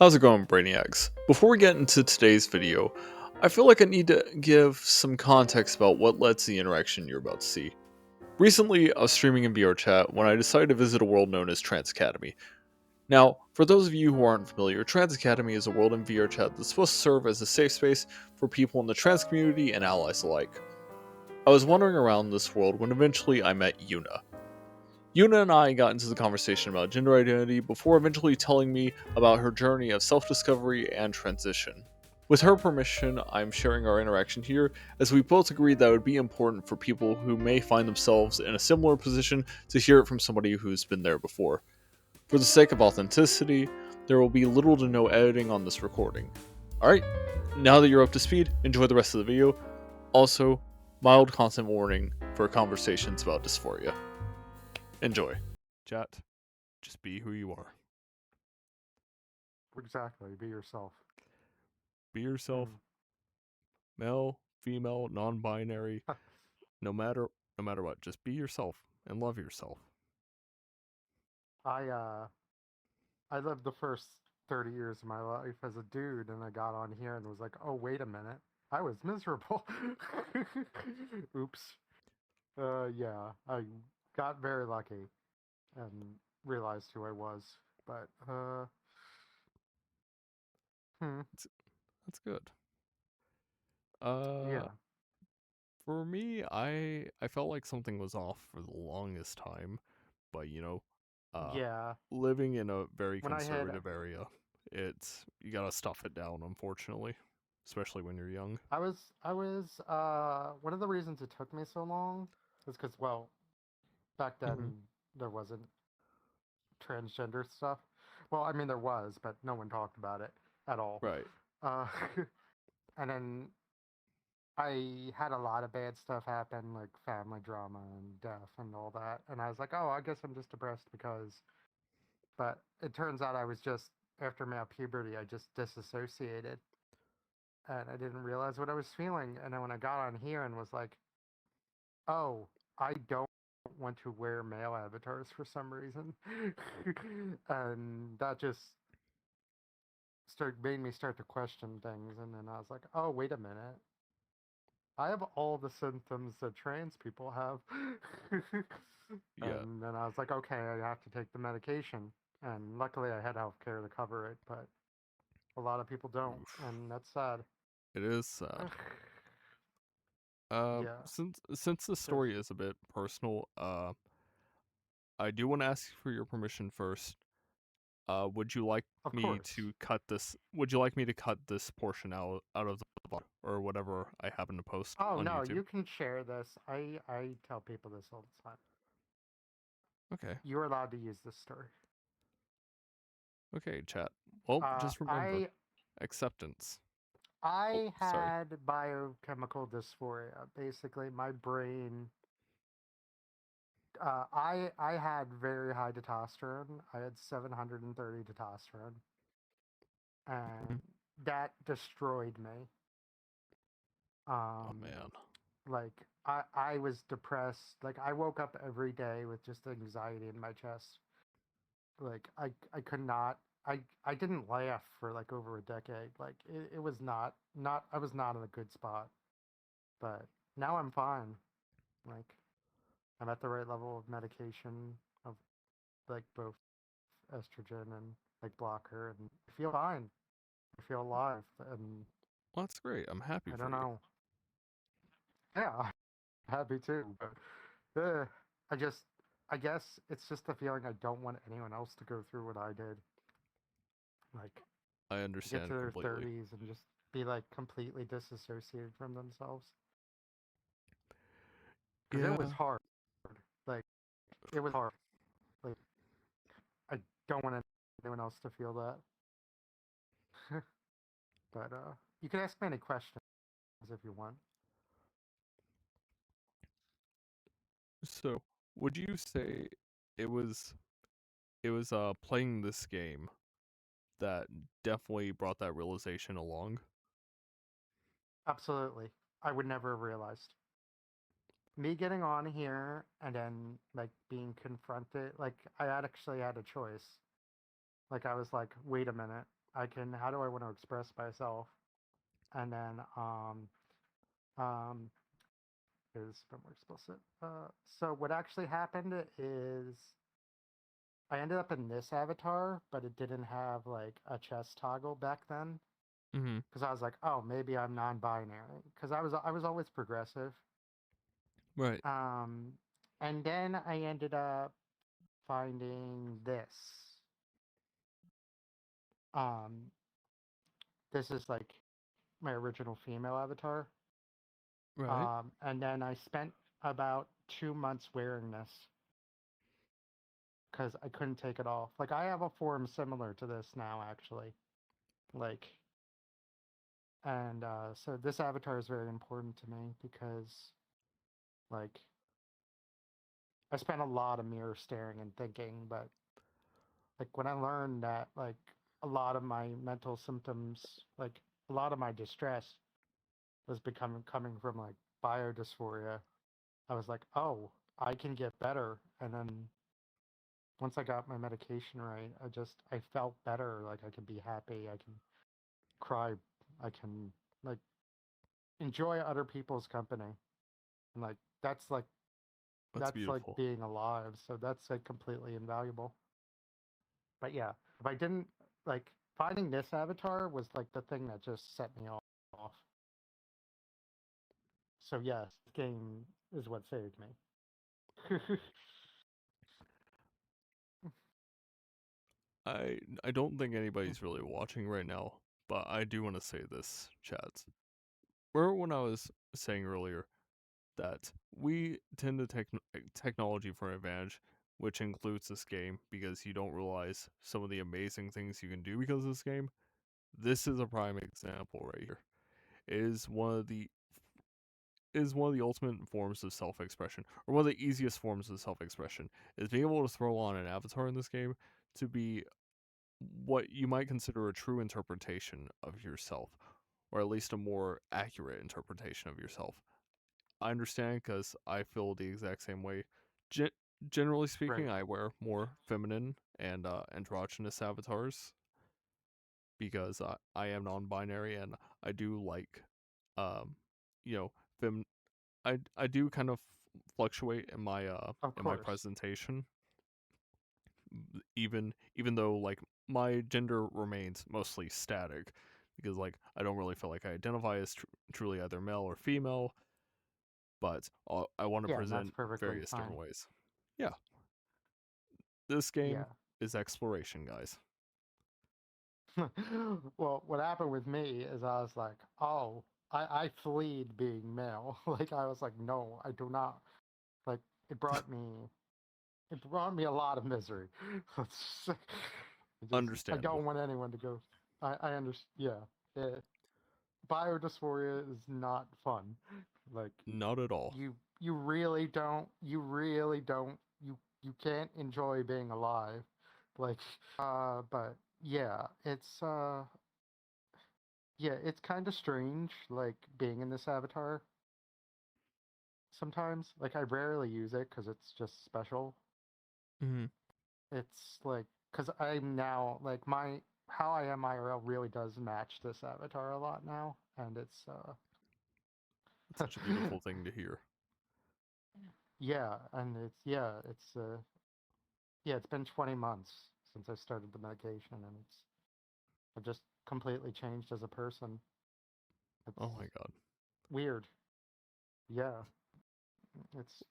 How's it going, Brainiacs? Before we get into today's video, I feel like I need to give some context about what led to the interaction you're about to see. Recently, I was streaming in VRChat when I decided to visit a world known as TransAcademy. Now, for those of you who aren't familiar, TransAcademy is a world in VRChat that's supposed to serve as a safe space for people in the trans community and allies alike. I was wandering around this world when eventually I met Yuna. Yuna and I got into the conversation about gender identity before eventually telling me about her journey of self discovery and transition. With her permission, I'm sharing our interaction here, as we both agreed that it would be important for people who may find themselves in a similar position to hear it from somebody who's been there before. For the sake of authenticity, there will be little to no editing on this recording. Alright, now that you're up to speed, enjoy the rest of the video. Also, mild content warning for conversations about dysphoria. Enjoy. Chat, just be who you are. Exactly. Be yourself. Be yourself, male, female, non-binary, no matter what, just be yourself and love yourself. I uh I lived the first 30 years of my life as a dude, and I got on here and was like, "Oh, wait a minute. I was miserable." Oops. Yeah, I got very lucky and realized who I was. But hmm, That's good. Uh yeah. for me, I felt like something was off for the longest time, but uh Yeah. living in a very When I had conservative area, it's you got to stuff it down, unfortunately, especially when you're young. I was one of the reasons it took me so long is because, well, back Mhm. then there wasn't transgender stuff. Well, I mean, there was, but no one talked about it at all. Right. Uh, and then I had a lot of bad stuff happen, like family drama and death and all that. And I was like, oh, I guess I'm just depressed because. But it turns out I was just, after male puberty, I just disassociated. And I didn't realize what I was feeling. And then when I got on here and was like, oh, I don't want to wear male avatars for some reason. And that just made me start to question things, and then I was like, oh, wait a minute, I have all the symptoms that trans people have. Yeah. And then I was like, okay, I have to take the medication, and luckily I had healthcare to cover it, but a lot of people don't, Oof. and that's sad. It is sad. Yeah, Since the because story is a bit personal, I do want to ask you for your permission first. Would you like of me course. to cut this? Would you like me to cut this portion out of the vlog or whatever I happen to post Oh on no, YouTube? you can share this. I tell people this all the time. Okay, You're allowed to use this story. okay, chat. Well, Uh, just remember, I acceptance. Oh, I sorry. had biochemical dysphoria. Basically, my brain. I had very high testosterone. I had 730 testosterone, Mhm. and that destroyed me. Oh Um, man. like I was depressed. Like I woke up every day with just anxiety in my chest. Like I could not. I didn't laugh for like over a decade. Like it was not I was not in a good spot. But now I'm fine. Like I'm at the right level of medication of like both estrogen and like blocker, and I feel fine. I feel alive, and Well, that's great. I'm happy I for don't you. know. Yeah, I'm happy too. But I just, I guess it's just the feeling I don't want anyone else to go through what I did. Like I get to understand their completely. 30s and just be like completely disassociated from themselves. Because it was Yeah, hard. Like it was hard. Like I don't want anyone else to feel that. But you can ask me any questions if you want. so would you say it was playing this game that definitely brought that realization along? Absolutely. I would never have realized. Me getting on here and then like being confronted, like I had actually had a choice. Like I was like, wait a minute. how do I want to express myself? And then um is a bit more explicit. So what actually happened is I ended up in this avatar, but it didn't have like a chest toggle back then Mm-hmm. because I was like, oh, maybe I'm non-binary because I was always progressive. Right. Um, and then I ended up finding this. Um, this is like my original female avatar. Right. And then I spent about 2 months wearing this because I couldn't take it off. Like I have a form similar to this now, actually. Like, and so this avatar is very important to me because, like, I spent a lot of mirror staring and thinking, but like when I learned that, like, a lot of my mental symptoms, like a lot of my distress, was becoming coming from like biodysphoria. I was like, oh, I can get better, and then once I got my medication right, I felt better. Like I can be happy, I can cry, I can like enjoy other people's company, and like That's that's like beautiful. being alive. So that's like completely invaluable. But yeah, if I didn't like finding this avatar was like the thing that just set me off. So yes, this game is what saved me. I don't think anybody's really watching right now, but I do want to say this, Chad. Remember when I was saying earlier that we tend to take technology for an advantage, which includes this game, because you don't realize some of the amazing things you can do because of this game? This is a prime example right here. It is one of the ultimate forms of self-expression, or one of the easiest forms of self-expression, is being able to throw on an avatar in this game to be what you might consider a true interpretation of yourself, or at least a more accurate interpretation of yourself. I understand because I feel the exact same way. Gen- Generally speaking, Right. I wear more feminine and androgynous avatars because I am non-binary and I do like, um, you know, fem. I do kind of fluctuate Of in my course. presentation, even though like my gender remains mostly static because like I don't really feel like I identify as truly either male or female, but I want to Yeah, and that's present perfectly various fine. different ways. Yeah, this game Yeah. is exploration, guys. Well, what happened with me is I was like, oh, I fleed being male. Like I was like, no, I do not. Like it brought me it brought me a lot of misery. Let's just say- I Understandable. don't want anyone to go. I understand. Yeah, biodysphoria is not fun. Like Not at all. you really don't you can't enjoy being alive. Like but yeah, it's kind of strange like being in this avatar sometimes. Like I rarely use it cuz it's just special. Hmm. It's like cuz I'm now like my how I am IRL really does match this avatar a lot now, and it's It's such a beautiful thing to hear. yeah, and it's been 20 months since I started the medication, and I've just completely changed as a person. It's Oh my god. weird. Yeah, it's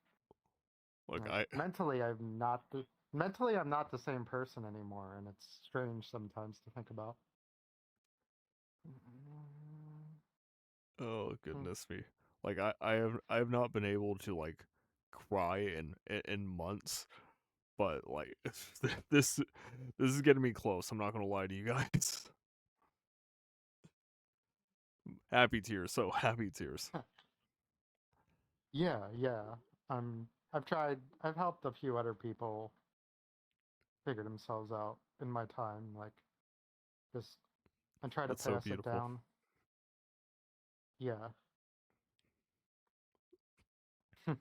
Look, like mentally I'm not the same person anymore, and it's strange sometimes to think about. oh goodness me. Like I have not been able to like cry in months, but like this this is getting me close. I'm not gonna lie to you guys. Happy tears, so happy tears. Yeah, yeah. I've helped a few other people figure themselves out in my time, like just and try to That's so pass it beautiful. down. Yeah.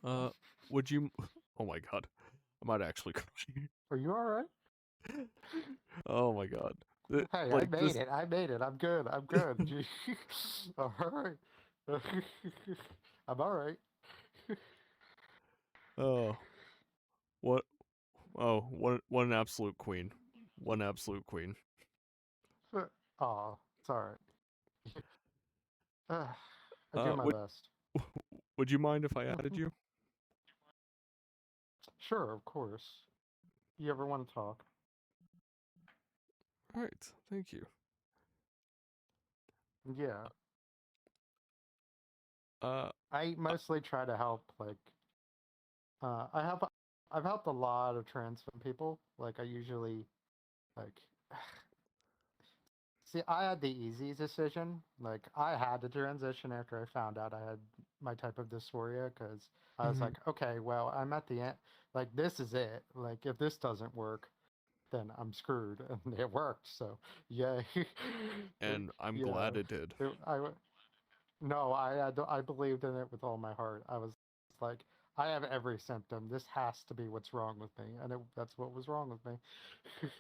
Uh, would you? Oh my god, I might actually cry. Are you all right? Oh my god. Hey, I Like made this. it. I made it. I'm good. I'm good. All right. I'm all right. Oh, what? Oh, what an absolute queen. One absolute queen. Oh, it's all right. I do Uh, my would best. would you mind if I added you? Sure, of course. You ever want to talk? All right, thank you. Yeah. Uh, I uh, mostly try to help, like, I've helped a lot of trans femme people. Like, I usually, like, see, I had the easy decision. Like, I had to transition after I found out I had my type of dysphoria because I was mhm. like, okay, well, I'm at the end. Like, this is it. Like, if this doesn't work, then I'm screwed. And it worked. So, yeah. And I'm Yeah. glad it did. No, I believed in it with all my heart. I was like, I have every symptom. This has to be what's wrong with me. And that's what was wrong with me.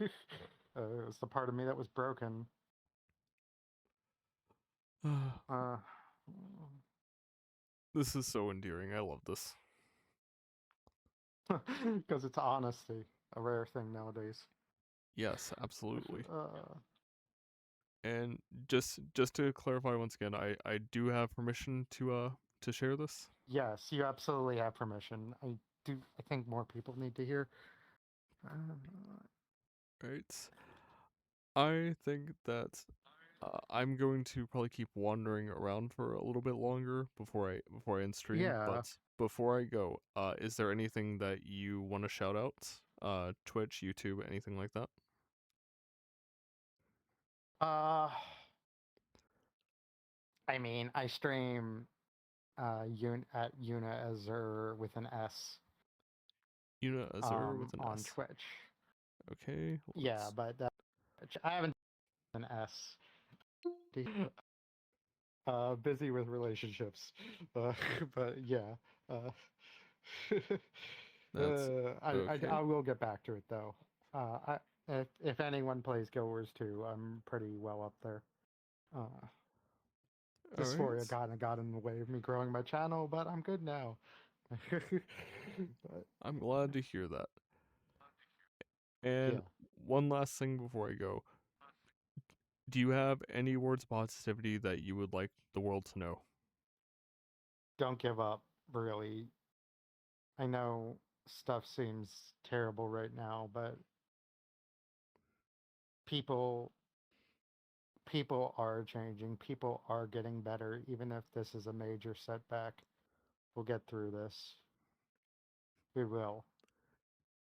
It was the part of me that was broken. Uh, This is so endearing. I love this. because it's honesty, a rare thing nowadays. Yes, absolutely. Uh, And just to clarify once again, I do have permission to share this. yes, you absolutely have permission. I think more people need to hear. Uh, Right. I think that I'm going to probably keep wandering around for a little bit longer before I end stream. yeah. But before I go, is there anything that you want to shout out? Twitch, YouTube, anything like that? Uh, I mean, I stream at Yuna Azur with an S Yuna Azur with an on S. Twitch. Okay, Yeah, let's. but I haven't done an S. Busy with relationships, uh, but yeah. Uh, That's I okay. will get back to it though. If anyone plays Guild Wars 2, I'm pretty well up there. Uh, All Dysphoria right. got in the way of me growing my channel, but I'm good now. But I'm glad to hear that. And yeah, one last thing before I go. Do you have any words of positivity that you would like the world to know? don't give up. Really, I know stuff seems terrible right now, but people people are changing. People are getting better, even if this is a major setback. We'll get through this. We will.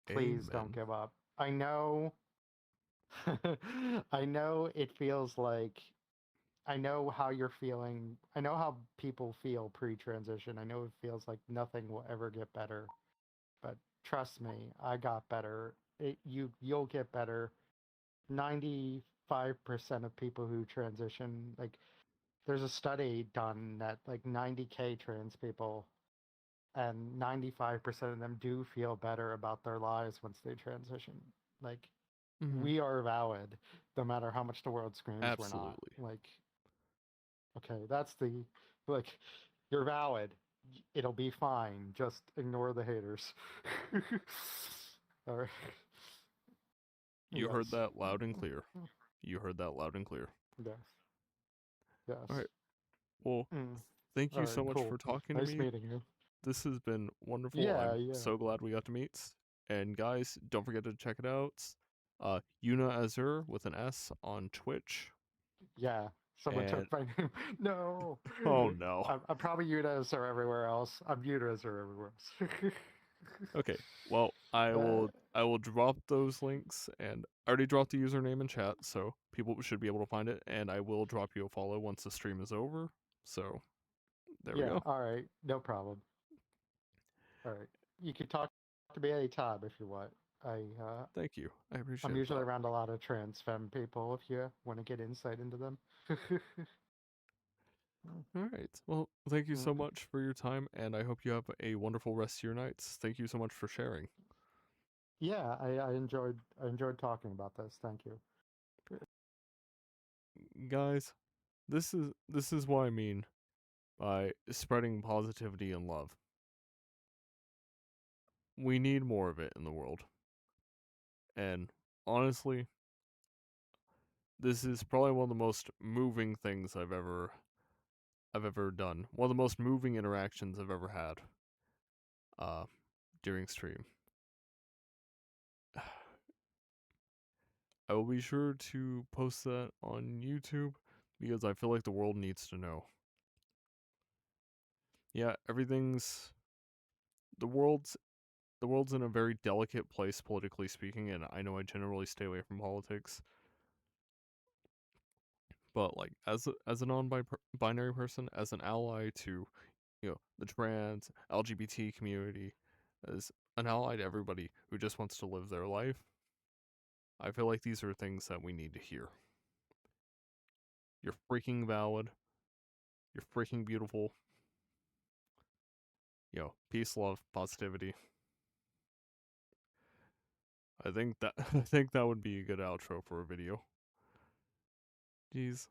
Please don't Amen. give up. I know I know it feels like I know how you're feeling. I know how people feel pre-transition. I know it feels like nothing will ever get better. But trust me, I got better. You'll get better. 95% of people who transition, like there's a study done that like 90K trans people and 95% of them do feel better about their lives once they transition. Like Hmm. we are valid no matter how much the world screams we're not. Absolutely. Like okay, that's the like you're valid. It'll be fine. Just ignore the haters. Or You heard yes. that loud and clear. You heard that loud and clear. Yes. All Yes. right. Well, Mm. thank All you right, so much cool. for talking to Nice me. meeting you. This has been wonderful. Yeah, I'm yeah. so glad we got to meet. And guys, don't forget to check it out. Yuna Azur with an S on Twitch. Yeah. Someone took And my name. No. oh no. I'm probably Udas or everywhere else. I'm Udas or everywhere else. Okay. Well, I uh, will I will drop those links, and I already dropped the username in chat, so people should be able to find it, and I will drop you a follow once the stream is over. So, there we yeah, go. all right. No problem. All right. You can talk to me anytime if you want. I Thank you. I I'm appreciate usually that. around a lot of trans femme people if you want to get insight into them. All right. Well, thank you so Mm. much for your time, and I hope you have a wonderful rest of your nights. Thank you so much for sharing. Yeah, I enjoyed talking about this. Thank you. guys, this is what I mean by spreading positivity and love. We need more of it in the world. And honestly, this is probably one of the most moving things I've ever done. One of the most moving interactions I've ever had uh during stream. I will be sure to post that on YouTube because I feel like the world needs to know. Yeah, the world's the world's in a very delicate place politically speaking, and I know I generally stay away from politics. But like as a non-binary person, as an ally to the trans LGBT community, as an ally to everybody who just wants to live their life, I feel like these are things that we need to hear. You're freaking valid. You're freaking beautiful. Peace, love, positivity. I think that I think that would be a good outro for a video. Jeez.